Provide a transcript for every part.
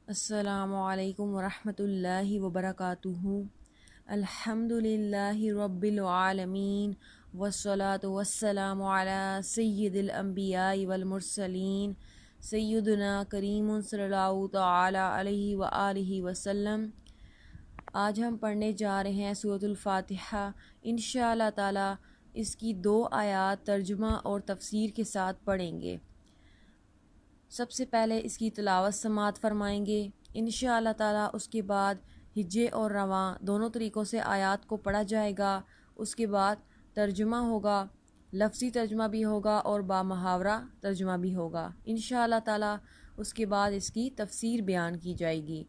السلام علیکم ورحمۃ اللہ وبرکاتہ۔ الحمد للہ رب العالمین والصلاة والسلام علی سید الانبیاء والمرسلین سیدنا کریم صلی اللہ تعالی علیہ وآلہ وسلم۔ آج ہم پڑھنے جا رہے ہیں سورۃ الفاتحہ۔ انشاءاللہ تعالی اس کی 2 آیات ترجمہ اور تفسیر کے ساتھ پڑھیں گے۔ سب سے پہلے اس کی تلاوت سماعت فرمائیں گے انشاءاللہ تعالی۔ اس کے بعد ہجے اور رواں دونوں طریقوں سے آیات کو پڑھا جائے گا۔ اس کے بعد ترجمہ ہوگا، لفظی ترجمہ بھی ہوگا اور با محاورہ ترجمہ بھی ہوگا انشاءاللہ تعالی۔ اس کے بعد اس کی تفسیر بیان کی جائے گی۔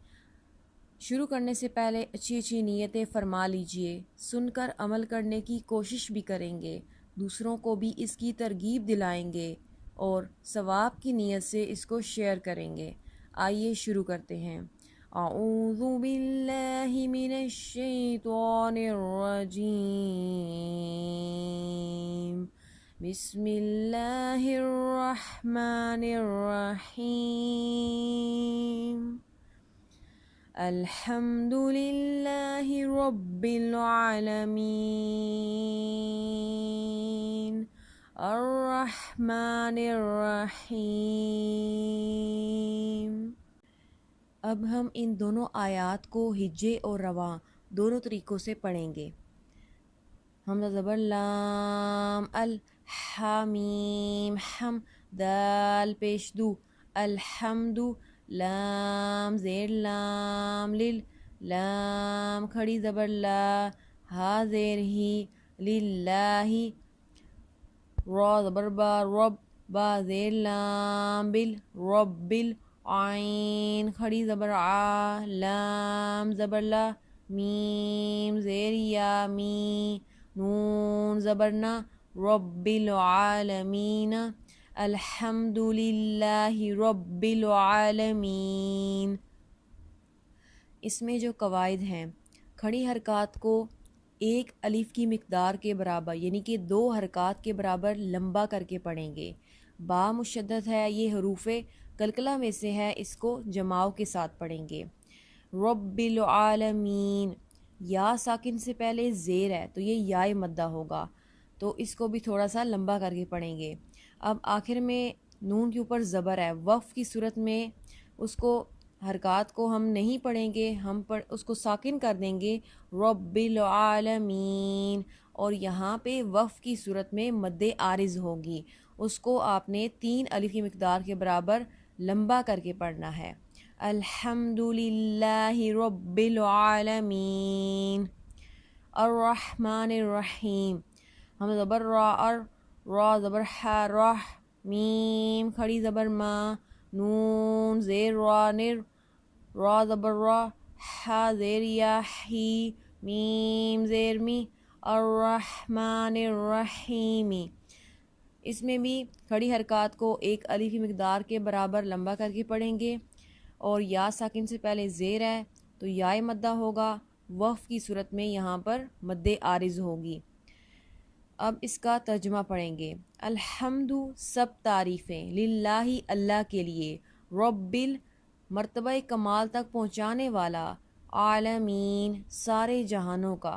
شروع کرنے سے پہلے اچھی نیتیں فرما لیجئے، سن کر عمل کرنے کی کوشش بھی کریں گے، دوسروں کو بھی اس کی ترغیب دلائیں گے اور ثواب کی نیت سے اس کو شیئر کریں گے۔ آئیے شروع کرتے ہیں۔ اعوذ باللہ من الشیطان الرجیم، بسم اللہ الرحمن الرحیم، الحمد للہ رب العالمین، الرحمن الرحیم۔ اب ہم ان دونوں آیات کو ہجے اور رواں دونوں طریقوں سے پڑھیں گے۔ حمزہ زبر لام، الحامیم، ہم دال پیش دو، الحمد، لام زیر لام، لل، لام کھڑی زبر لا، ہا زیر ہی، للہ، را زبر با، رب، با زیر لام، بل، رب بل، عین کھڑی زبر آ، لام زبر لا، میم زیر یا، می، نون زبر نا، رب العالمین، الحمد للہ رب العالمین۔ اس میں جو قواعد ہیں، کھڑی حرکات کو 1 الف کی مقدار کے برابر یعنی کہ 2 حرکات کے برابر لمبا کر کے پڑھیں گے۔ با مشدد ہے، یہ حروف قلقلہ میں سے ہے، اس کو جماؤ کے ساتھ پڑھیں گے۔ رب العالمین، یا ساکن سے پہلے زیر ہے تو یہ یائے مدہ ہوگا، تو اس کو بھی تھوڑا سا لمبا کر کے پڑھیں گے۔ اب آخر میں نون کے اوپر زبر ہے، وقف کی صورت میں اس کو حرکات کو ہم نہیں پڑھیں گے، ہم اس کو ساکن کر دیں گے رب العالمین، اور یہاں پہ وقف کی صورت میں مد عارض ہوگی، اس کو آپ نے 3 الف کی مقدار کے برابر لمبا کر کے پڑھنا ہے۔ الحمد للہ رب العالمین، الرحمن الرحیم، ہم زبر را، را زبر حا، راہ، میم کھڑی زبر ما، نون زیر را، نر، را زبر را، حا زیر یا، ہی، میم زیر می، الرحمن الرحیم۔ اس میں بھی کھڑی حرکات کو 1 الف کی مقدار کے برابر لمبا کر کے پڑھیں گے، اور یا ساکن سے پہلے زیر ہے تو یائے مدہ ہوگا، وقف کی صورت میں یہاں پر مد عارض ہوگی۔ اب اس کا ترجمہ پڑھیں گے۔ الحمد، سب تعریفیں، للہ، اللہ کے لیے، رب، مرتبہ کمال تک پہنچانے والا، عالمین، سارے جہانوں کا،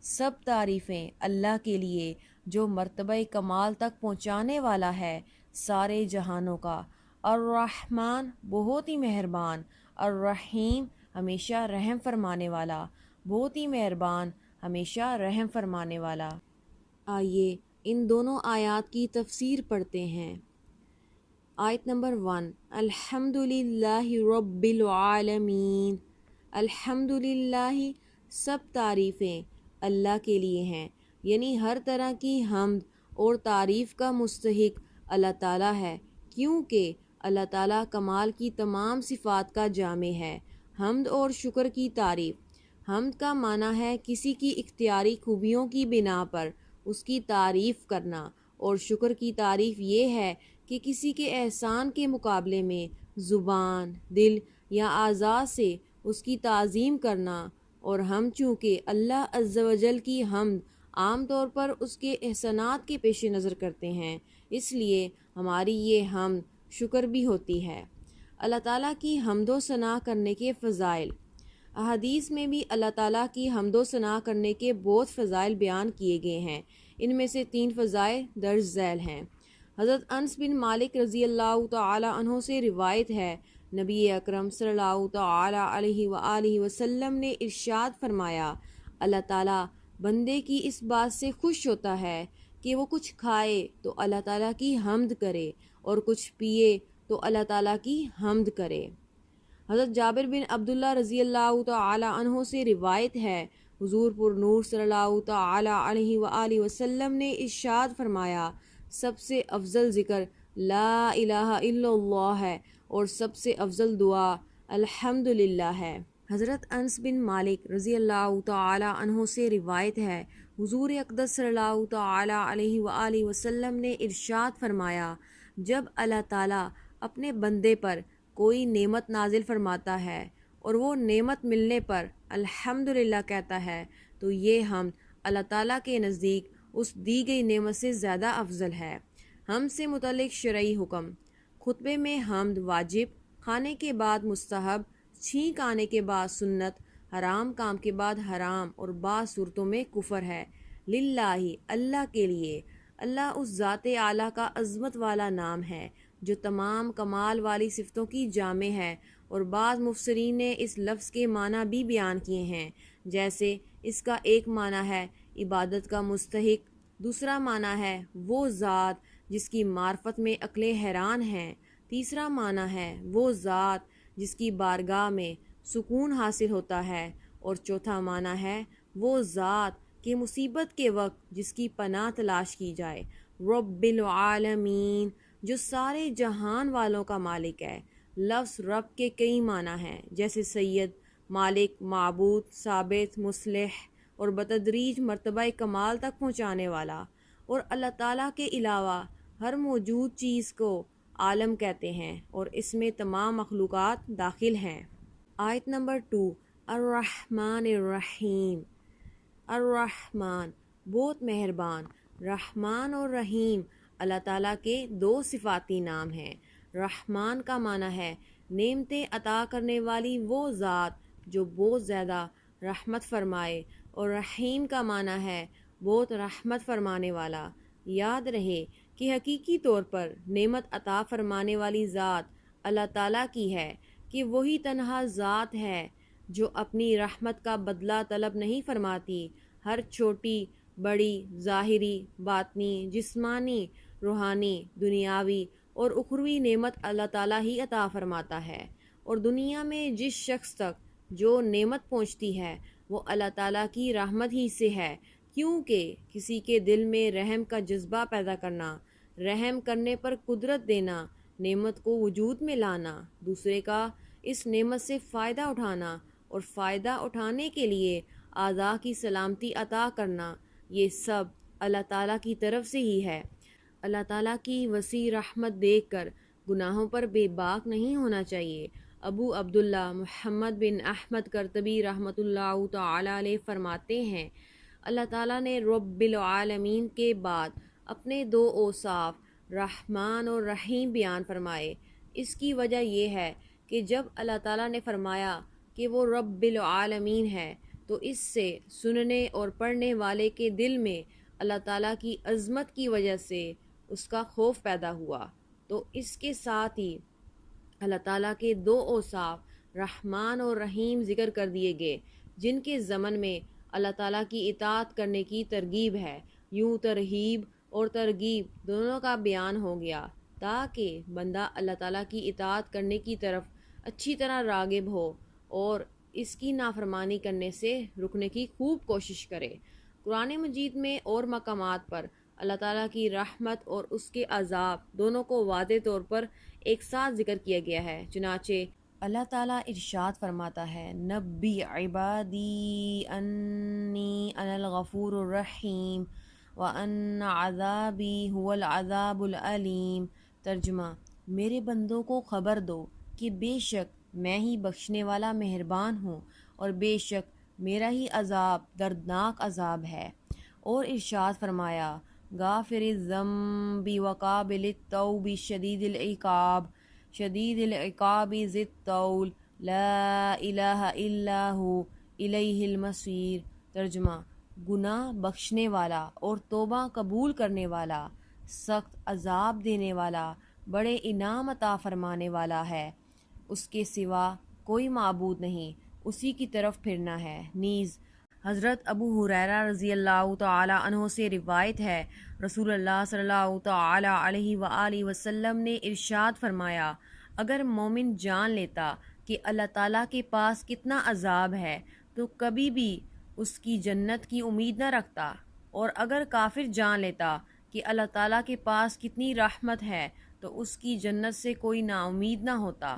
سب تعریفیں اللہ کے لیے جو مرتبہ کمال تک پہنچانے والا ہے سارے جہانوں کا، الرحمن، بہت ہی مہربان، الرحیم، ہمیشہ رحم فرمانے والا، بہت ہی مہربان، ہمیشہ رحم فرمانے والا۔ آئیے ان دونوں آیات کی تفسیر پڑھتے ہیں۔ آیت نمبر 1، الحمد للہ رب العالمین، الحمد للہ، سب تعریفیں اللہ کے لیے ہیں، یعنی ہر طرح کی حمد اور تعریف کا مستحق اللہ تعالیٰ ہے، کیونکہ اللہ تعالیٰ کمال کی تمام صفات کا جامع ہے۔ حمد اور شکر کی تعریف۔ حمد کا معنی ہے کسی کی اختیاری خوبیوں کی بنا پر اس کی تعریف کرنا، اور شکر کی تعریف یہ ہے کہ کسی کے احسان کے مقابلے میں زبان، دل یا اعضاء سے اس کی تعظیم کرنا، اور ہم چونکہ اللہ عز و جل کی حمد عام طور پر اس کے احسانات کے پیش نظر کرتے ہیں، اس لیے ہماری یہ حمد شکر بھی ہوتی ہے۔ اللہ تعالیٰ کی حمد و ثنا کرنے کے فضائل۔ احادیث میں بھی اللہ تعالیٰ کی حمد و ثنا کرنے کے بہت فضائل بیان کیے گئے ہیں۔ ان میں سے 3 فضائل درج ذیل ہیں۔ حضرت انس بن مالک رضی اللہ تعالی عنہ سے روایت ہے، نبی اکرم صلی اللہ تعالی علیہ وآلہ وسلم نے ارشاد فرمایا، اللہ تعالیٰ بندے کی اس بات سے خوش ہوتا ہے کہ وہ کچھ کھائے تو اللہ تعالیٰ کی حمد کرے اور کچھ پیے تو اللہ تعالیٰ کی حمد کرے۔ حضرت جابر بن عبداللہ رضی اللہ تعالی عنہ سے روایت ہے، حضور پر نور صلی اللہ تعالی علیہ وآلہ وسلم نے ارشاد فرمایا، سب سے افضل ذکر لا الہ الا اللہ ہے اور سب سے افضل دعا الحمدللہ ہے۔ حضرت انس بن مالک رضی اللہ تعالی عنہ سے روایت ہے، حضور اقدس صلی اللہ تعالی علیہ وآلہ وسلم نے ارشاد فرمایا، جب اللہ تعالیٰ اپنے بندے پر کوئی نعمت نازل فرماتا ہے اور وہ نعمت ملنے پر الحمدللہ کہتا ہے تو یہ حمد اللہ تعالیٰ کے نزدیک اس دی گئی نعمت سے زیادہ افضل ہے۔ حمد سے متعلق شرعی حکم۔ خطبے میں حمد واجب، کھانے کے بعد مستحب، چھینک آنے کے بعد سنت، حرام کام کے بعد حرام اور بعض صورتوں میں کفر ہے۔ للہ، اللہ کے لیے۔ اللہ اس ذات اعلیٰ کا عظمت والا نام ہے جو تمام کمال والی صفتوں کی جامع ہے، اور بعض مفسرین نے اس لفظ کے معنی بھی بیان کیے ہیں، جیسے اس کا ایک معنی ہے عبادت کا مستحق، دوسرا معنی ہے وہ ذات جس کی معرفت میں عقلیں حیران ہیں، تیسرا معنی ہے وہ ذات جس کی بارگاہ میں سکون حاصل ہوتا ہے، اور چوتھا معنی ہے وہ ذات کہ مصیبت کے وقت جس کی پناہ تلاش کی جائے۔ رب العالمین، جو سارے جہان والوں کا مالک ہے۔ لفظ رب کے کئی معنی ہیں، جیسے سید، مالک، معبود، ثابت، مصلح اور بتدریج مرتبہ کمال تک پہنچانے والا۔ اور اللہ تعالیٰ کے علاوہ ہر موجود چیز کو عالم کہتے ہیں اور اس میں تمام مخلوقات داخل ہیں۔ آیت نمبر 2، الرحمن الرحیم۔ الرحمن بہت مہربان۔ رحمان اور رحیم اللہ تعالیٰ کے 2 صفاتی نام ہیں۔ رحمان کا معنی ہے نعمتیں عطا کرنے والی وہ ذات جو بہت زیادہ رحمت فرمائے، اور رحیم کا معنی ہے بہت رحمت فرمانے والا۔ یاد رہے کہ حقیقی طور پر نعمت عطا فرمانے والی ذات اللہ تعالیٰ کی ہے، کہ وہی تنہا ذات ہے جو اپنی رحمت کا بدلہ طلب نہیں فرماتی۔ ہر چھوٹی بڑی، ظاہری، باطنی، جسمانی، روحانی، دنیاوی اور اخروی نعمت اللہ تعالیٰ ہی عطا فرماتا ہے، اور دنیا میں جس شخص تک جو نعمت پہنچتی ہے وہ اللہ تعالیٰ کی رحمت ہی سے ہے، کیونکہ کسی کے دل میں رحم کا جذبہ پیدا کرنا، رحم کرنے پر قدرت دینا، نعمت کو وجود میں لانا، دوسرے کا اس نعمت سے فائدہ اٹھانا اور فائدہ اٹھانے کے لیے اعضاء کی سلامتی عطا کرنا، یہ سب اللہ تعالیٰ کی طرف سے ہی ہے۔ اللہ تعالیٰ کی وسیع رحمت دیکھ کر گناہوں پر بے باک نہیں ہونا چاہیے۔ ابو عبداللہ محمد بن احمد کرتبی رحمۃ اللہ تعالی علیہ فرماتے ہیں، اللہ تعالیٰ نے رب العالمین کے بعد اپنے 2 اوصاف رحمان اور رحیم بیان فرمائے۔ اس کی وجہ یہ ہے کہ جب اللہ تعالیٰ نے فرمایا کہ وہ رب العالمین ہے تو اس سے سننے اور پڑھنے والے کے دل میں اللہ تعالیٰ کی عظمت کی وجہ سے اس کا خوف پیدا ہوا، تو اس کے ساتھ ہی اللہ تعالیٰ کے 2 اوصاف رحمان اور رحیم ذکر کر دیے گئے، جن کے ضمن میں اللہ تعالیٰ کی اطاعت کرنے کی ترغیب ہے۔ یوں ترغیب اور ترغیب دونوں کا بیان ہو گیا تاکہ بندہ اللہ تعالیٰ کی اطاعت کرنے کی طرف اچھی طرح راغب ہو اور اس کی نافرمانی کرنے سے رکنے کی خوب کوشش کرے۔ قرآن مجید میں اور مقامات پر اللہ تعالیٰ کی رحمت اور اس کے عذاب دونوں کو واضح طور پر ایک ساتھ ذکر کیا گیا ہے۔ چنانچہ اللہ تعالیٰ ارشاد فرماتا ہے، نبی عبادی انی انا الغفور الرحیم وان عذابی هو العذاب العلیم۔ ترجمہ، میرے بندوں کو خبر دو کہ بے شک میں ہی بخشنے والا مہربان ہوں اور بے شک میرا ہی عذاب دردناک عذاب ہے۔ اور ارشاد فرمایا، غافر الذنب وقابل التوب شدید العقاب۔ شدید العقاب ذی الطول لا الہ الا ہو الیہ المصیر۔ ترجمہ: گناہ بخشنے والا اور توبہ قبول کرنے والا، سخت عذاب دینے والا، بڑے انعام عطا فرمانے والا ہے، اس کے سوا کوئی معبود نہیں، اسی کی طرف پھرنا ہے۔ نیز حضرت ابو ہریرہ رضی اللہ تعالی عنہ سے روایت ہے، رسول اللہ صلی اللہ تعالی علیہ وآلہ وسلم نے ارشاد فرمایا، اگر مومن جان لیتا کہ اللہ تعالیٰ کے پاس کتنا عذاب ہے تو کبھی بھی اس کی جنت کی امید نہ رکھتا، اور اگر کافر جان لیتا کہ اللہ تعالیٰ کے پاس کتنی رحمت ہے تو اس کی جنت سے کوئی نا امید نہ ہوتا۔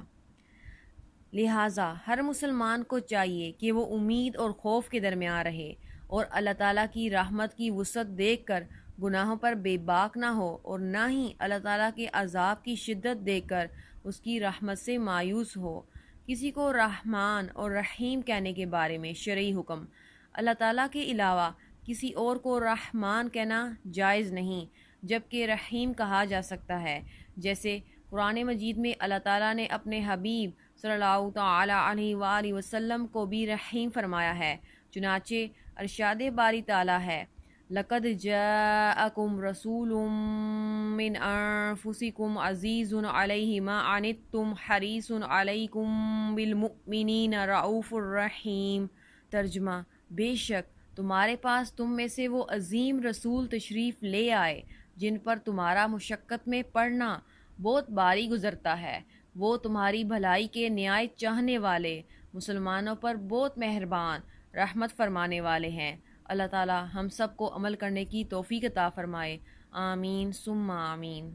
لہٰذا ہر مسلمان کو چاہیے کہ وہ امید اور خوف کے درمیان رہے اور اللہ تعالیٰ کی رحمت کی وسعت دیکھ کر گناہوں پر بے باک نہ ہو، اور نہ ہی اللہ تعالیٰ کے عذاب کی شدت دیکھ کر اس کی رحمت سے مایوس ہو۔ کسی کو رحمان اور رحیم کہنے کے بارے میں شرعی حکم: اللہ تعالیٰ کے علاوہ کسی اور کو رحمان کہنا جائز نہیں، جبکہ رحیم کہا جا سکتا ہے، جیسے قرآن مجید میں اللہ تعالیٰ نے اپنے حبیب صلی اللہ تعالی علیہ وآلہ وسلم کو بھی رحیم فرمایا ہے، چنانچہ ارشاد باری تعالیٰ ہے، لَقَدْ جَاءَكُمْ رَسُولٌ مِّنْ أَنفُسِكُمْ عَزِيزٌ عَلَيْهِ مَا عَنِتُّمْ حَرِيصٌ عَلَيْكُمْ بِالْمُؤْمِنِينَ رَءُوفٌ رَحِيمٌ۔ ترجمہ: بے شک تمہارے پاس تم میں سے وہ عظیم رسول تشریف لے آئے جن پر تمہارا مشقت میں پڑنا بہت باری گزرتا ہے، وہ تمہاری بھلائی کے نہایت چاہنے والے، مسلمانوں پر بہت مہربان، رحمت فرمانے والے ہیں۔ اللہ تعالی ہم سب کو عمل کرنے کی توفیق عطا فرمائے، آمین ثم آمین۔